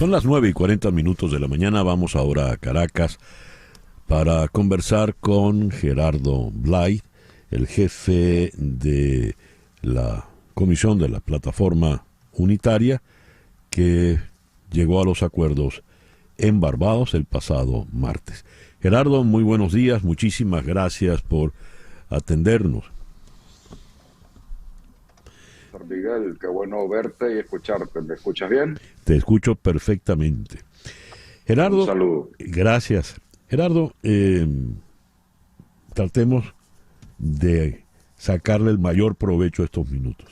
Son las 9:40 de la mañana. Vamos ahora a Caracas para conversar con Gerardo Blay, el jefe de la comisión de la plataforma unitaria que llegó a los acuerdos en Barbados el pasado martes. Gerardo, muy buenos días. Muchísimas gracias por atendernos. Miguel, qué bueno verte y escucharte. ¿Me escuchas bien? Te escucho perfectamente. Un Gerardo, saludo. gracias. Gerardo, tratemos de sacarle el mayor provecho a estos minutos.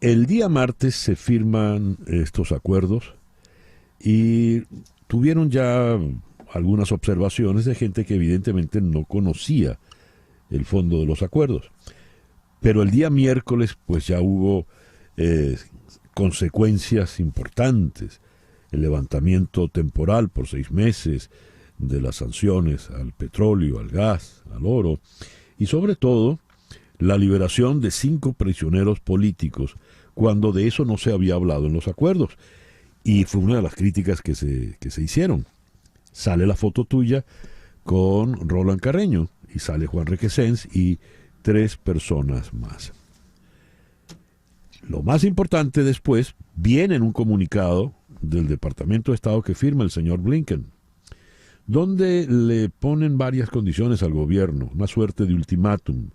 El día martes se firman estos acuerdos y tuvieron ya algunas observaciones de gente que evidentemente no conocía el fondo de los acuerdos. Pero el día miércoles pues ya hubo consecuencias importantes. El levantamiento temporal por 6 meses de las sanciones al petróleo, al gas, al oro y sobre todo la liberación de 5 prisioneros políticos cuando de eso no se había hablado en los acuerdos. Y fue una de las críticas que se hicieron. Sale la foto tuya con Roland Carreño y sale Juan Requesens y 3 personas más. Lo más importante después viene en un comunicado del Departamento de Estado que firma el señor Blinken, donde le ponen varias condiciones al gobierno, una suerte de ultimátum.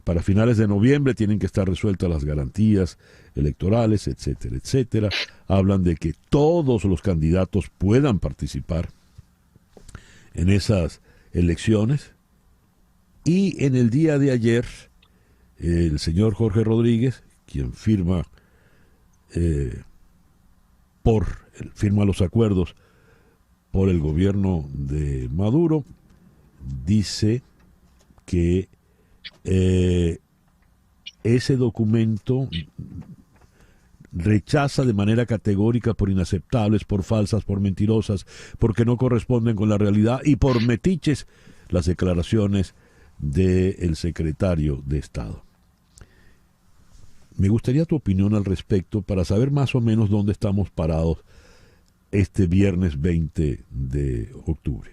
Para finales de noviembre tienen que estar resueltas las garantías electorales, etcétera, etcétera. Hablan de que todos los candidatos puedan participar en esas elecciones. Y en el día de ayer, el señor Jorge Rodríguez, quien firma los acuerdos por el gobierno de Maduro, dice que ese documento rechaza de manera categórica por inaceptables, por falsas, por mentirosas, porque no corresponden con la realidad y por metiches las declaraciones del secretario de Estado. Me gustaría tu opinión al respecto para saber más o menos dónde estamos parados este viernes 20 de octubre.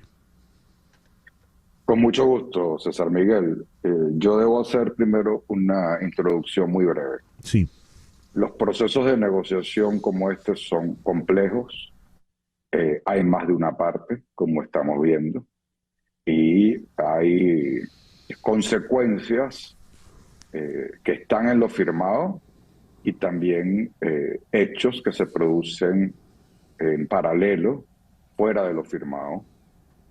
Con mucho gusto, César Miguel. Yo debo hacer primero una introducción muy breve. Sí. Los procesos de negociación como este son complejos. Hay más de una parte, como estamos viendo, y hay consecuencias que están en lo firmado y también hechos que se producen en paralelo, fuera de lo firmado,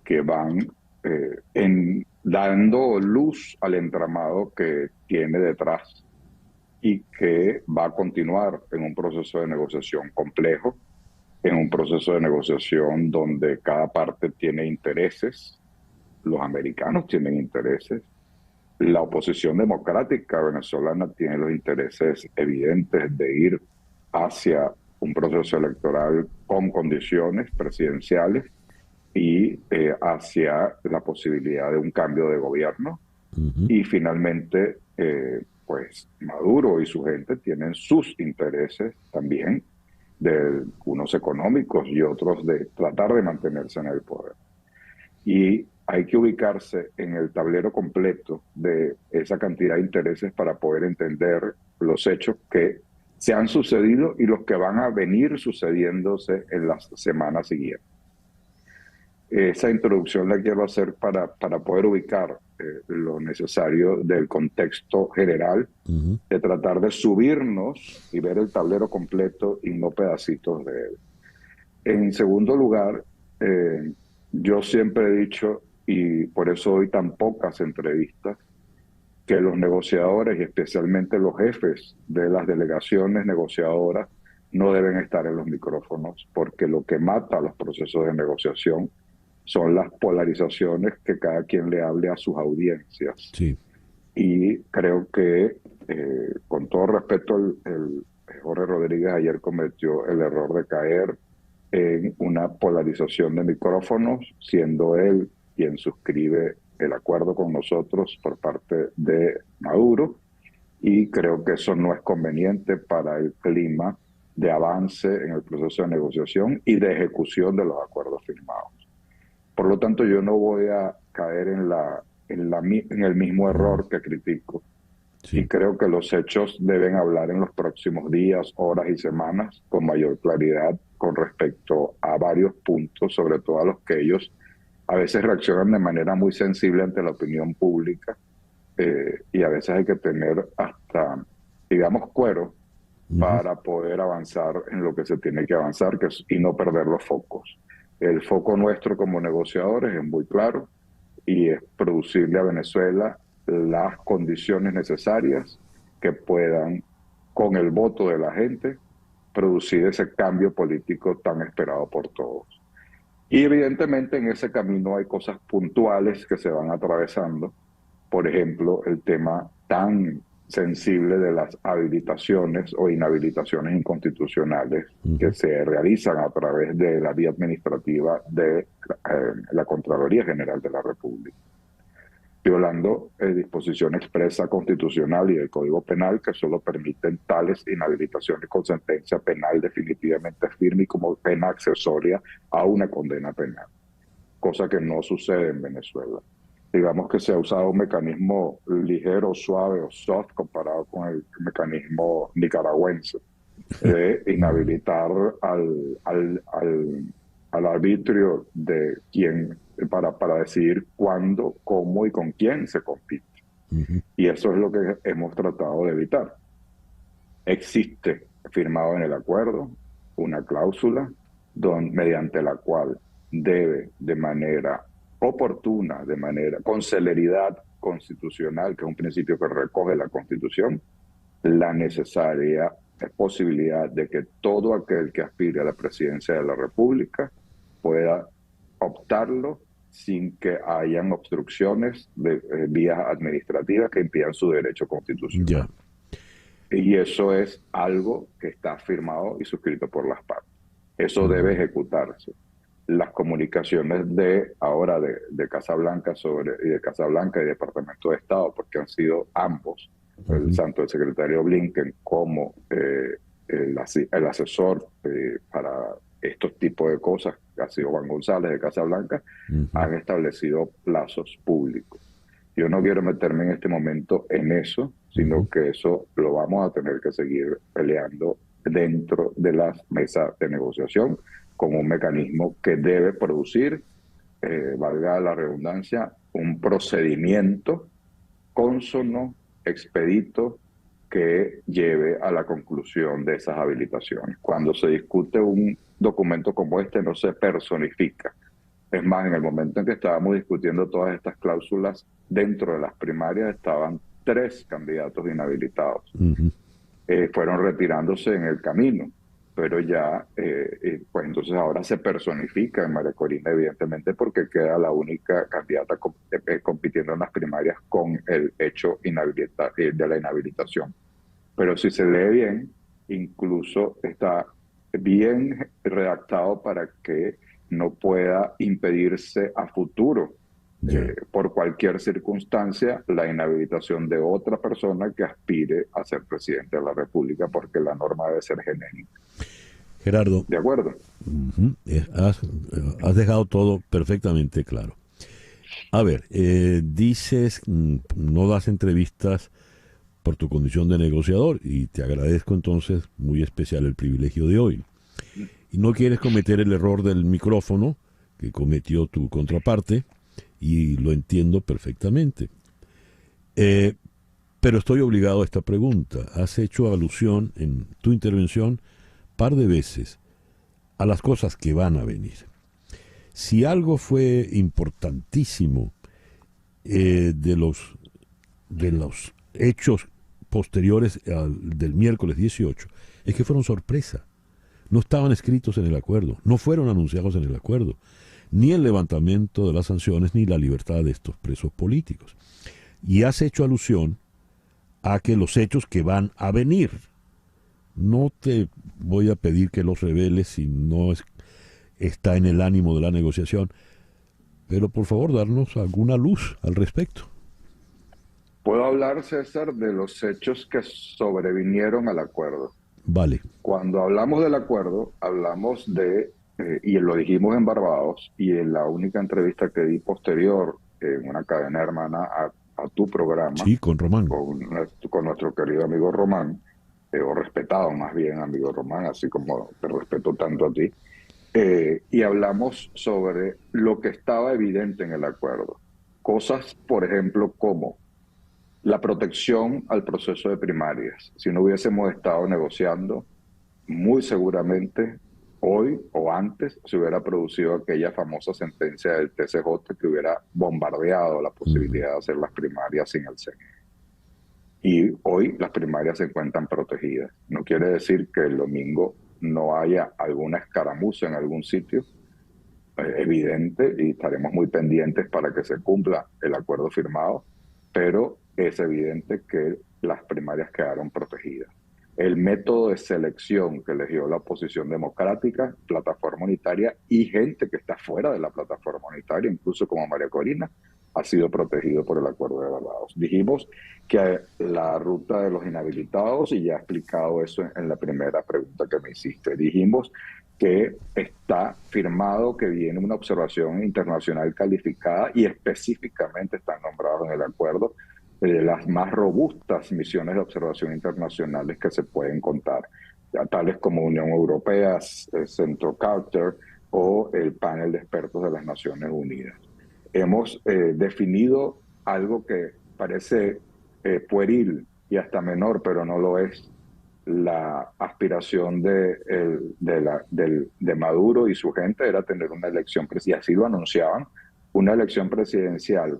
que van dando luz al entramado que tiene detrás y que va a continuar en un proceso de negociación complejo, en un proceso de negociación donde cada parte tiene intereses, los americanos tienen intereses, la oposición democrática venezolana tiene los intereses evidentes de ir hacia un proceso electoral con condiciones presidenciales y hacia la posibilidad de un cambio de gobierno. Uh-huh. Y finalmente, pues Maduro y su gente tienen sus intereses también, de unos económicos y otros de tratar de mantenerse en el poder. Y hay que ubicarse en el tablero completo de esa cantidad de intereses para poder entender los hechos que se han sucedido y los que van a venir sucediéndose en las semanas siguientes. Esa introducción la quiero hacer para poder ubicar lo necesario del contexto general, Uh-huh. de tratar de subirnos y ver el tablero completo y no pedacitos de él. En segundo lugar, yo siempre he dicho, y por eso doy tan pocas entrevistas, que los negociadores y especialmente los jefes de las delegaciones negociadoras no deben estar en los micrófonos, porque lo que mata a los procesos de negociación son las polarizaciones que cada quien le hable a sus audiencias. Sí. Y creo que, con todo respeto, el Jorge Rodríguez ayer cometió el error de caer en una polarización de micrófonos, siendo él quien suscribe el acuerdo con nosotros por parte de Maduro, y creo que eso no es conveniente para el clima de avance en el proceso de negociación y de ejecución de los acuerdos firmados. Por lo tanto, yo no voy a caer en el mismo error que critico. Sí. Y creo que los hechos deben hablar en los próximos días, horas y semanas con mayor claridad con respecto a varios puntos, sobre todo a los que ellos a veces reaccionan de manera muy sensible ante la opinión pública, y a veces hay que tener hasta, digamos, cuero para poder avanzar en lo que se tiene que avanzar y no perder los focos. El foco nuestro como negociadores es muy claro y es producirle a Venezuela las condiciones necesarias que puedan, con el voto de la gente, producir ese cambio político tan esperado por todos. Y evidentemente en ese camino hay cosas puntuales que se van atravesando. Por ejemplo, el tema tan sensible de las habilitaciones o inhabilitaciones inconstitucionales que se realizan a través de la vía administrativa de la Contraloría General de la República, violando disposición expresa constitucional y del Código Penal que solo permiten tales inhabilitaciones con sentencia penal definitivamente firme y como pena accesoria a una condena penal, cosa que no sucede en Venezuela. Digamos que se ha usado un mecanismo ligero, suave o soft comparado con el mecanismo nicaragüense de inhabilitar al arbitrio de quién para decidir cuándo, cómo y con quién se compite. Y eso es lo que hemos tratado de evitar. Existe firmado en el acuerdo una cláusula mediante la cual debe de manera oportuna, con celeridad constitucional, que es un principio que recoge la Constitución, la necesaria posibilidad de que todo aquel que aspire a la presidencia de la República pueda optarlo sin que hayan obstrucciones de vías administrativas que impidan su derecho constitucional. Y eso es algo que está firmado y suscrito por las partes. Eso debe ejecutarse. Las comunicaciones de Casablanca y Departamento de Estado, porque han sido ambos, tanto el secretario Blinken como el asesor para estos tipos de cosas, que ha sido Juan González de Casablanca, han establecido plazos públicos. Yo no quiero meterme en este momento en eso, sino que eso lo vamos a tener que seguir peleando dentro de las mesas de negociación, como un mecanismo que debe producir, valga la redundancia, un procedimiento cónsono, expedito, que lleve a la conclusión de esas habilitaciones. Cuando se discute un documento como este, no se personifica. Es más, en el momento en que estábamos discutiendo todas estas cláusulas, dentro de las primarias estaban 3 candidatos inhabilitados. Fueron retirándose en el camino, pero ya, pues entonces ahora se personifica en María Corina, evidentemente, porque queda la única candidata compitiendo en las primarias con el hecho de la inhabilitación. Pero si se lee bien, incluso está bien redactado para que no pueda impedirse a futuro, por cualquier circunstancia, la inhabilitación de otra persona que aspire a ser presidente de la República, porque la norma debe ser genérica. Gerardo. ¿De acuerdo? Has dejado todo perfectamente claro. A ver, dices, no das entrevistas por tu condición de negociador, y te agradezco entonces muy especial el privilegio de hoy. Y no quieres cometer el error del micrófono que cometió tu contraparte, y lo entiendo perfectamente. Pero estoy obligado a esta pregunta. Has hecho alusión en tu intervención par de veces a las cosas que van a venir. Si algo fue importantísimo de los hechos posteriores del miércoles 18, es que fueron sorpresa. No estaban escritos en el acuerdo, no fueron anunciados en el acuerdo, ni el levantamiento de las sanciones, ni la libertad de estos presos políticos. Y has hecho alusión a que los hechos que van a venir, no te voy a pedir que los reveles si no está en el ánimo de la negociación, pero por favor darnos alguna luz al respecto. Puedo hablar, César, de los hechos que sobrevinieron al acuerdo. Vale. Cuando hablamos del acuerdo, hablamos y lo dijimos en Barbados, y en la única entrevista que di posterior en una cadena hermana a tu programa, Sí, con Román. con nuestro querido amigo Román, o respetado más bien amigo Román, así como te respeto tanto a ti, y hablamos sobre lo que estaba evidente en el acuerdo. Cosas, por ejemplo, como la protección al proceso de primarias. Si no hubiésemos estado negociando, muy seguramente hoy o antes se hubiera producido aquella famosa sentencia del TCJ que hubiera bombardeado la Ujú. posibilidad de hacer las primarias sin el CNE. Y hoy las primarias se encuentran protegidas. No quiere decir que el domingo no haya alguna escaramuza en algún sitio, evidente, y estaremos muy pendientes para que se cumpla el acuerdo firmado, pero es evidente que las primarias quedaron protegidas. El método de selección que eligió la oposición democrática, plataforma unitaria y gente que está fuera de la plataforma unitaria, incluso como María Corina, ha sido protegido por el acuerdo de Barbados. Dijimos que la ruta de los inhabilitados, y ya he explicado eso en la primera pregunta que me hiciste, dijimos que está firmado que viene una observación internacional calificada y específicamente están nombrados en el acuerdo de las más robustas misiones de observación internacionales que se pueden contar, ya tales como Unión Europea, Centro Carter o el panel de expertos de las Naciones Unidas. Hemos definido algo que parece pueril y hasta menor, pero no lo es, la aspiración de Maduro y su gente era tener una elección presidencial, y así lo anunciaban, una elección presidencial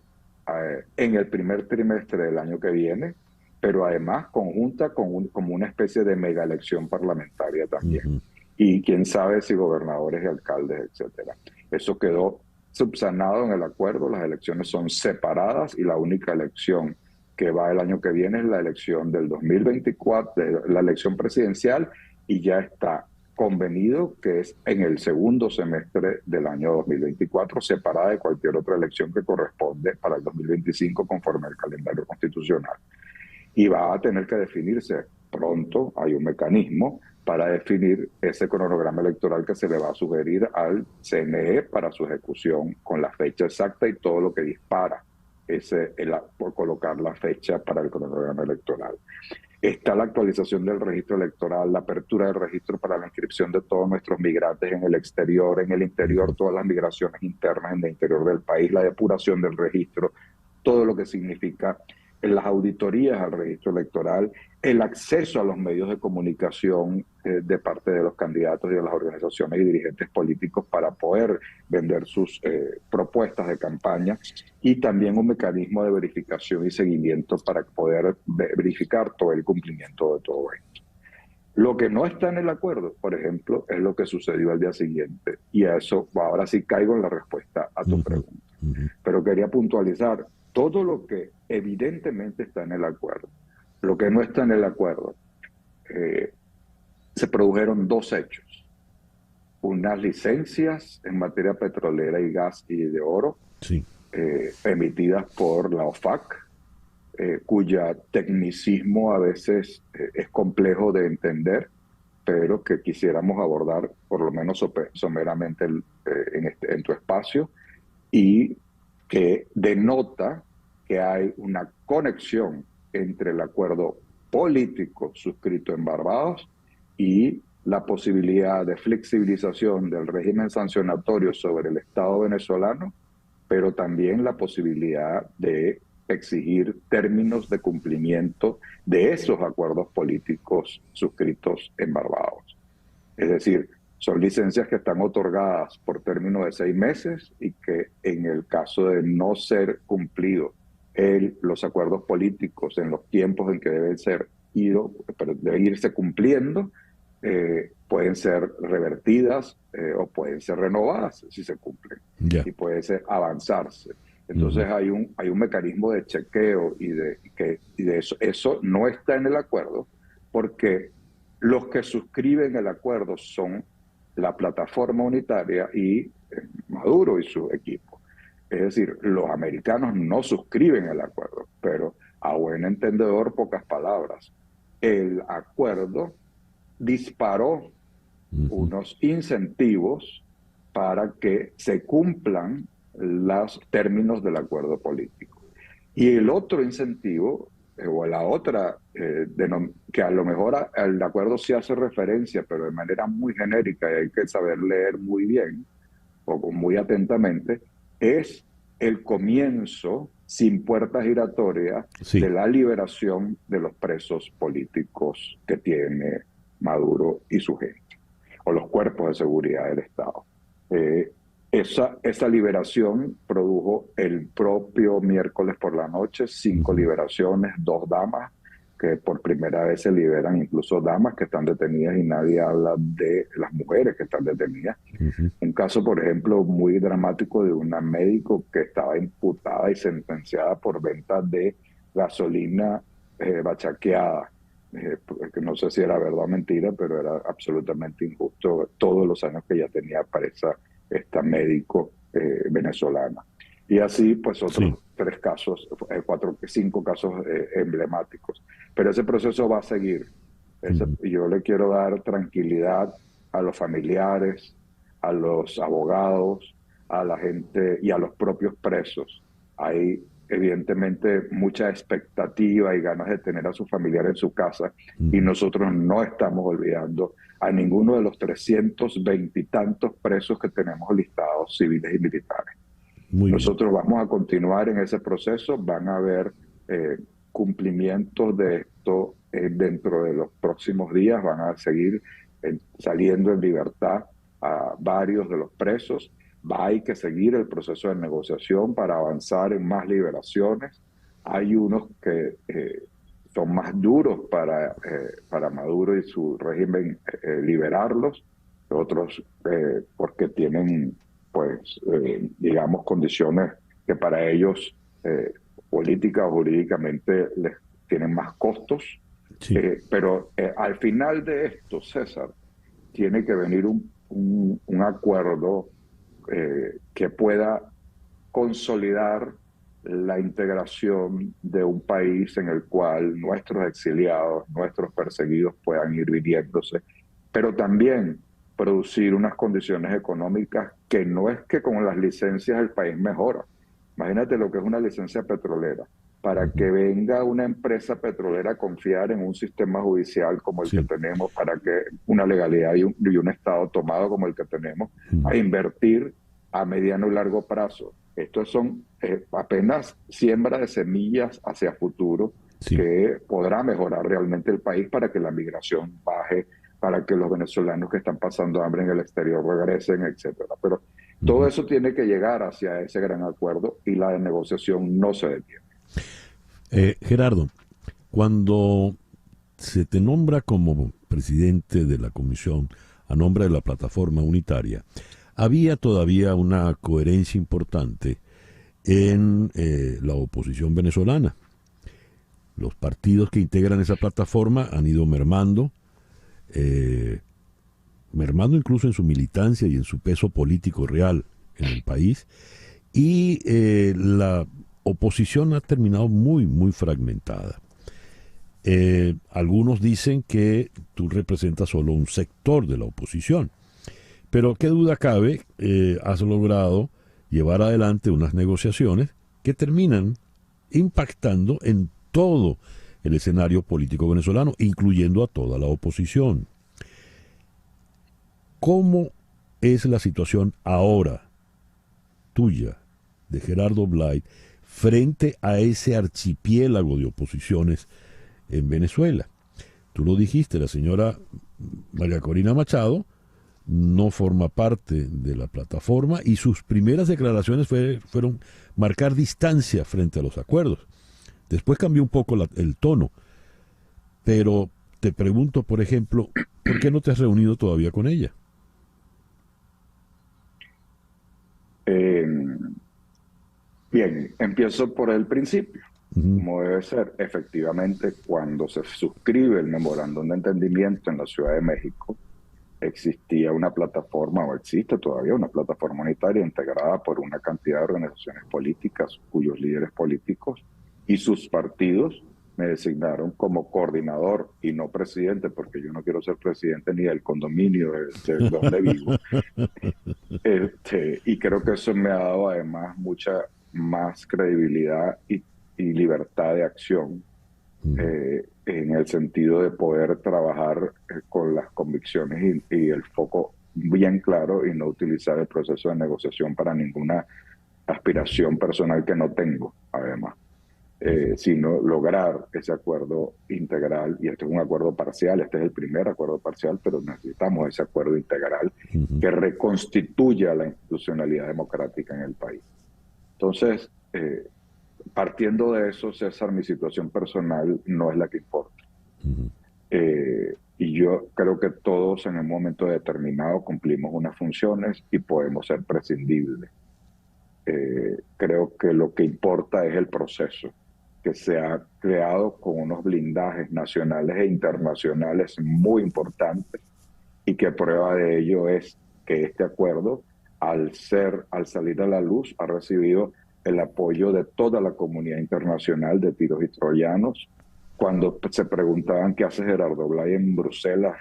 en el primer trimestre del año que viene, pero además conjunta como una especie de mega elección parlamentaria también. Ujú. Y quién sabe si gobernadores y alcaldes, etcétera. Eso quedó subsanado en el acuerdo, las elecciones son separadas y la única elección que va el año que viene es la elección del 2024, la elección presidencial, y ya está convenido que es en el segundo semestre del año 2024, separada de cualquier otra elección que corresponde para el 2025 conforme al calendario constitucional. Y va a tener que definirse pronto, hay un mecanismo para definir ese cronograma electoral que se le va a sugerir al CNE para su ejecución con la fecha exacta y todo lo que dispara por colocar la fecha para el cronograma electoral. Está la actualización del registro electoral, la apertura del registro para la inscripción de todos nuestros migrantes en el interior, Ujú. todas las migraciones internas en el interior del país, la depuración del registro, todo lo que significa en las auditorías al registro electoral, el acceso a los medios de comunicación de parte de los candidatos y de las organizaciones y dirigentes políticos para poder vender sus propuestas de campaña, y también un mecanismo de verificación y seguimiento para poder verificar todo el cumplimiento de todo esto. Lo que no está en el acuerdo, por ejemplo, es lo que sucedió al día siguiente. Y a eso, ahora sí caigo en la respuesta a tu Ujú. pregunta. Ujú. Pero quería puntualizar todo lo que evidentemente está en el acuerdo. Lo que no está en el acuerdo, eh, se produjeron dos hechos. Unas licencias en materia petrolera y gas y de oro Sí. emitidas por la OFAC, cuya tecnicismo a veces es complejo de entender, pero que quisiéramos abordar por lo menos someramente en tu espacio, y que denota que hay una conexión entre el acuerdo político suscrito en Barbados y la posibilidad de flexibilización del régimen sancionatorio sobre el Estado venezolano, pero también la posibilidad de exigir términos de cumplimiento de esos acuerdos políticos suscritos en Barbados. Es decir, son licencias que están otorgadas por término de 6 meses y que en el caso de no ser cumplidos los acuerdos políticos en los tiempos en que deben irse cumpliendo, pueden ser revertidas o pueden ser renovadas si se cumplen, Ya. y puede ser avanzarse. Ujú. Entonces hay un mecanismo de chequeo y de eso. Eso no está en el acuerdo porque los que suscriben el acuerdo son la plataforma unitaria y Maduro y su equipo. Es decir, los americanos no suscriben el acuerdo, pero a buen entendedor, pocas palabras. El acuerdo disparó unos incentivos para que se cumplan los términos del acuerdo político. Y el otro incentivo, o la otra, que a lo mejor el acuerdo sí hace referencia, pero de manera muy genérica y hay que saber leer muy bien o muy atentamente, es el comienzo sin puerta giratoria de la liberación de los presos políticos que tiene Maduro y su gente, o los cuerpos de seguridad del Estado. Esa liberación produjo el propio miércoles por la noche 5 liberaciones, 2 damas, que por primera vez se liberan, incluso damas que están detenidas y nadie habla de las mujeres que están detenidas. Un caso, por ejemplo, muy dramático de una médico que estaba imputada y sentenciada por venta de gasolina bachaqueada, que no sé si era verdad o mentira, pero era absolutamente injusto todos los años que ella tenía presa esta médico venezolana. Y así, pues, otros 3 casos, 5 casos emblemáticos. Pero ese proceso va a seguir. Yo le quiero dar tranquilidad a los familiares, a los abogados, a la gente y a los propios presos. Hay evidentemente mucha expectativa y ganas de tener a su familiar en su casa, y nosotros no estamos olvidando a ninguno de los 320 y tantos presos que tenemos listados, civiles y militares. Nosotros vamos a continuar en ese proceso, van a haber cumplimientos de esto dentro de los próximos días, van a seguir saliendo en libertad a varios de los presos. Hay que seguir el proceso de negociación para avanzar en más liberaciones. Hay unos que son más duros para Maduro y su régimen liberarlos, otros porque tienen, pues, digamos, condiciones que para ellos política o jurídicamente les tienen más costos. Pero al final de esto, César, tiene que venir un acuerdo que pueda consolidar la integración de un país en el cual nuestros exiliados, nuestros perseguidos puedan ir viviéndose, pero también producir unas condiciones económicas que no es que con las licencias el país mejora. Imagínate lo que es una licencia petrolera. Para que venga una empresa petrolera a confiar en un sistema judicial como el que tenemos, para que una legalidad y un Estado tomado como el que tenemos, a invertir a mediano y largo plazo. Estos son apenas siembra de semillas hacia futuro que podrá mejorar realmente el país para que la migración baje, para que los venezolanos que están pasando hambre en el exterior regresen, etcétera. Pero todo eso tiene que llegar hacia ese gran acuerdo y la negociación no se detiene. Gerardo, cuando se te nombra como presidente de la comisión a nombre de la plataforma unitaria, había todavía una coherencia importante en la oposición venezolana. Los partidos que integran esa plataforma han ido mermando incluso en su militancia y en su peso político real en el país, y la oposición ha terminado muy, muy fragmentada. Algunos dicen que tú representas solo un sector de la oposición, pero qué duda cabe, has logrado llevar adelante unas negociaciones que terminan impactando en todo el escenario político venezolano, incluyendo a toda la oposición. ¿Cómo es la situación ahora tuya, de Gerardo Blay, frente a ese archipiélago de oposiciones en Venezuela? Tú lo dijiste, la señora María Corina Machado no forma parte de la plataforma y sus primeras declaraciones fueron marcar distancia frente a los acuerdos. Después cambió un poco el tono, pero te pregunto, por ejemplo, ¿por qué no te has reunido todavía con ella? Bien, empiezo por el principio. Como debe ser, efectivamente, cuando se suscribe el memorándum de entendimiento en la Ciudad de México, existía una plataforma, o existe todavía una plataforma unitaria integrada por una cantidad de organizaciones políticas cuyos líderes políticos y sus partidos me designaron como coordinador y no presidente, porque yo no quiero ser presidente ni del condominio de donde vivo. Y creo que eso me ha dado además mucha más credibilidad y libertad de acción, Ujú, en el sentido de poder trabajar con las convicciones y el foco bien claro y no utilizar el proceso de negociación para ninguna ujú, aspiración personal que no tengo, además, ujú, sino lograr ese acuerdo integral. Y este es un acuerdo parcial, este es el primer acuerdo parcial, pero necesitamos ese acuerdo integral ujú, que reconstituya la institucionalidad democrática en el país. Entonces, partiendo de eso, César, mi situación personal no es la que importa. ujú, Y yo creo que todos en un momento determinado cumplimos unas funciones y podemos ser prescindibles. Creo que lo que importa es el proceso, que se ha creado con unos blindajes nacionales e internacionales muy importantes, y que prueba de ello es que este acuerdo, al salir a la luz, ha recibido el apoyo de toda la comunidad internacional de tiros y troyanos. Cuando se preguntaban qué hace Gerardo Blay en Bruselas,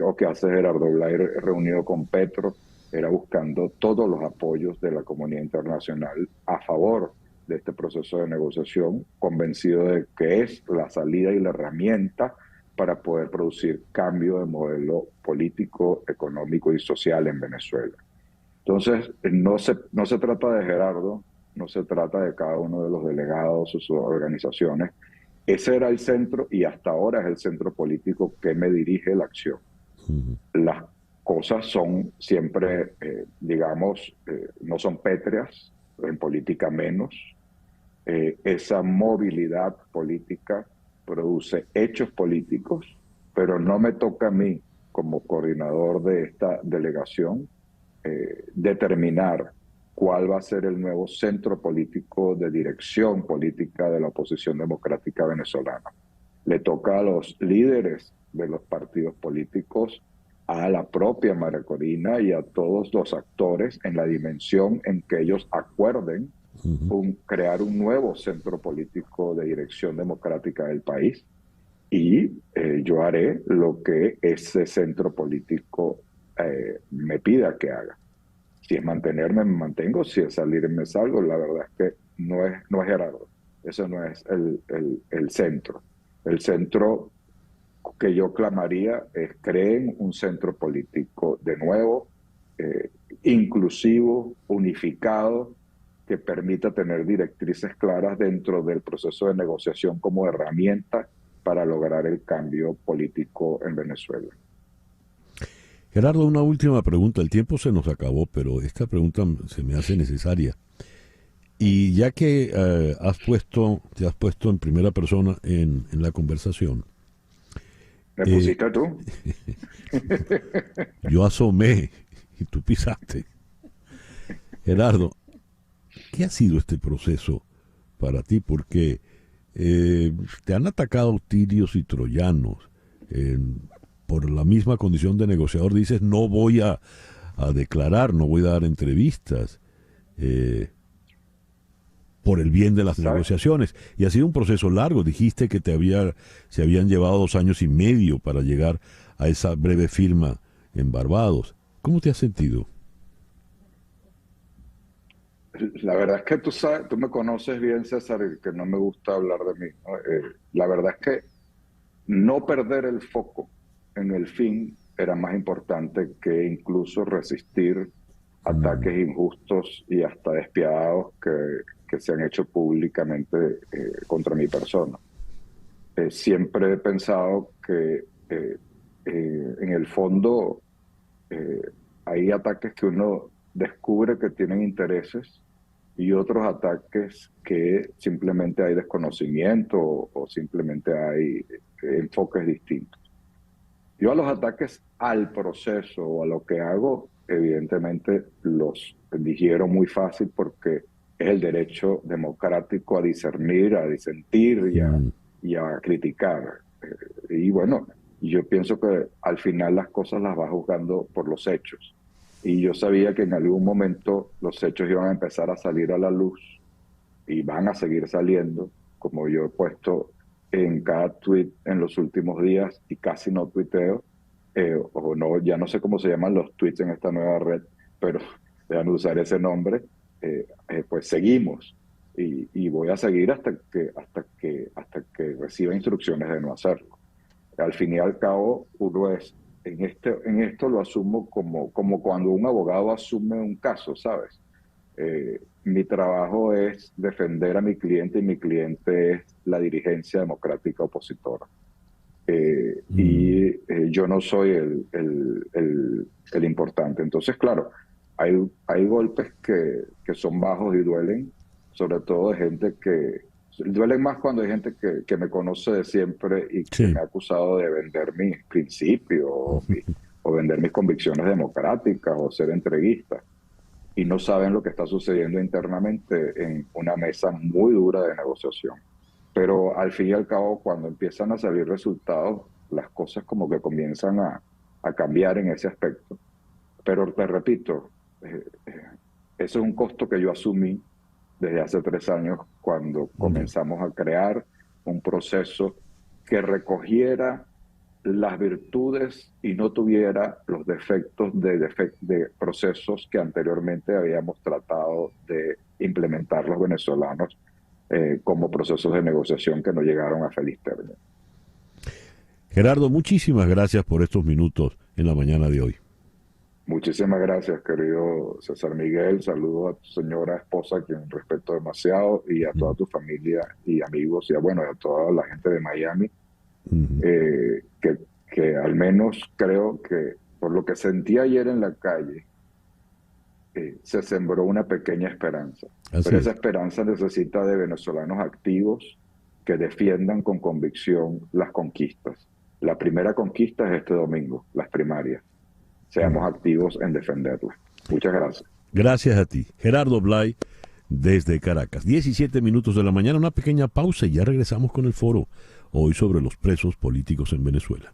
o qué hace Gerardo Blay reunido con Petro, era buscando todos los apoyos de la comunidad internacional a favor de este proceso de negociación, convencido de que es la salida y la herramienta para poder producir cambio de modelo político, económico y social en Venezuela. Entonces, no se trata de Gerardo, no se trata de cada uno de los delegados o sus organizaciones. Ese era el centro y hasta ahora es el centro político que me dirige la acción. ujú, Las cosas son siempre, digamos, no son pétreas, en política menos. Esa movilidad política produce hechos políticos, pero no me toca a mí, como coordinador de esta delegación, determinar cuál va a ser el nuevo centro político de dirección política de la oposición democrática venezolana. Le toca a los líderes de los partidos políticos, a la propia María Corina y a todos los actores en la dimensión en que ellos acuerden ujú. crear un nuevo centro político de dirección democrática del país, y yo haré lo que ese centro político me pida que haga. Si es mantenerme, me mantengo; si es salir, me salgo. La verdad es que no es Gerardo, eso no es el centro. El centro que yo clamaría es: creen un centro político de nuevo, eh, inclusivo, unificado, que permita tener directrices claras dentro del proceso de negociación como herramienta para lograr el cambio político en Venezuela. Gerardo, una última pregunta. El tiempo se nos acabó, pero esta pregunta se me hace necesaria. Y ya que te has puesto en primera persona en la conversación, ¿Me eh, pusiste tú? yo asomé y tú pisaste. Gerardo, ¿qué ha sido este proceso para ti? Porque te han atacado tirios y troyanos. Por la misma condición de negociador dices, no voy a declarar, no voy a dar entrevistas. eh, por el bien de las ¿Sabes? negociaciones. Y ha sido un proceso largo. Dijiste que se habían llevado 2 años y medio para llegar a esa breve firma en Barbados. ¿Cómo te has sentido? La verdad es que tú me conoces bien, César, y que no me gusta hablar de mí, ¿no? La verdad es que no perder el foco en el fin era más importante que incluso resistir Mm, ataques injustos y hasta despiadados que se han hecho públicamente contra mi persona. Siempre he pensado que en el fondo, eh, hay ataques que uno descubre que tienen intereses, y otros ataques que simplemente hay desconocimiento o simplemente hay enfoques distintos. Yo a los ataques al proceso o a lo que hago, evidentemente los digiero muy fácil, porque es el derecho democrático a discernir, a disentir mm, y a criticar. Y bueno, yo pienso que al final las cosas las va juzgando por los hechos. Y yo sabía que en algún momento los hechos iban a empezar a salir a la luz y van a seguir saliendo, como yo he puesto en cada tweet en los últimos días y casi no tuiteo, o no, ya no sé cómo se llaman los tweets en esta nueva red, pero déjame usar ese nombre, pues seguimos y voy a seguir hasta que reciba instrucciones de no hacerlo. Al fin y al cabo, uno es, en esto lo asumo como cuando un abogado asume un caso, ¿sabes? Mi trabajo es defender a mi cliente y mi cliente es la dirigencia democrática opositora. Yo no soy el importante. Entonces, claro, hay golpes que son bajos y duelen, sobre todo de gente que duelen más cuando hay gente que me conoce de siempre y que Sí. me ha acusado de vender mis principios o vender mis convicciones democráticas o ser entreguista y no saben lo que está sucediendo internamente en una mesa muy dura de negociación. Pero al fin y al cabo, cuando empiezan a salir resultados, las cosas como que comienzan a cambiar en ese aspecto. Pero te repito, eso es un costo que yo asumí desde hace 3 años cuando Ya. comenzamos a crear un proceso que recogiera las virtudes y no tuviera los defectos de procesos que anteriormente habíamos tratado de implementar los venezolanos como procesos de negociación que no llegaron a feliz término. Gerardo, muchísimas gracias por estos minutos en la mañana de hoy. Muchísimas gracias, querido César Miguel. Saludo a tu señora esposa, a quien respeto demasiado, y a toda tu familia y amigos, y bueno, a toda la gente de Miami, Ujú. que al menos creo que por lo que sentí ayer en la calle, se sembró una pequeña esperanza. Así Pero esa es. esperanza necesita de venezolanos activos que defiendan con convicción las conquistas. La primera conquista es este domingo, las primarias. Seamos Ujú. activos en defenderlas. Muchas gracias. Gracias a ti. Gerardo Blay, desde Caracas. 17 minutos de la mañana, una pequeña pausa y ya regresamos con el foro. Hoy sobre los presos políticos en Venezuela.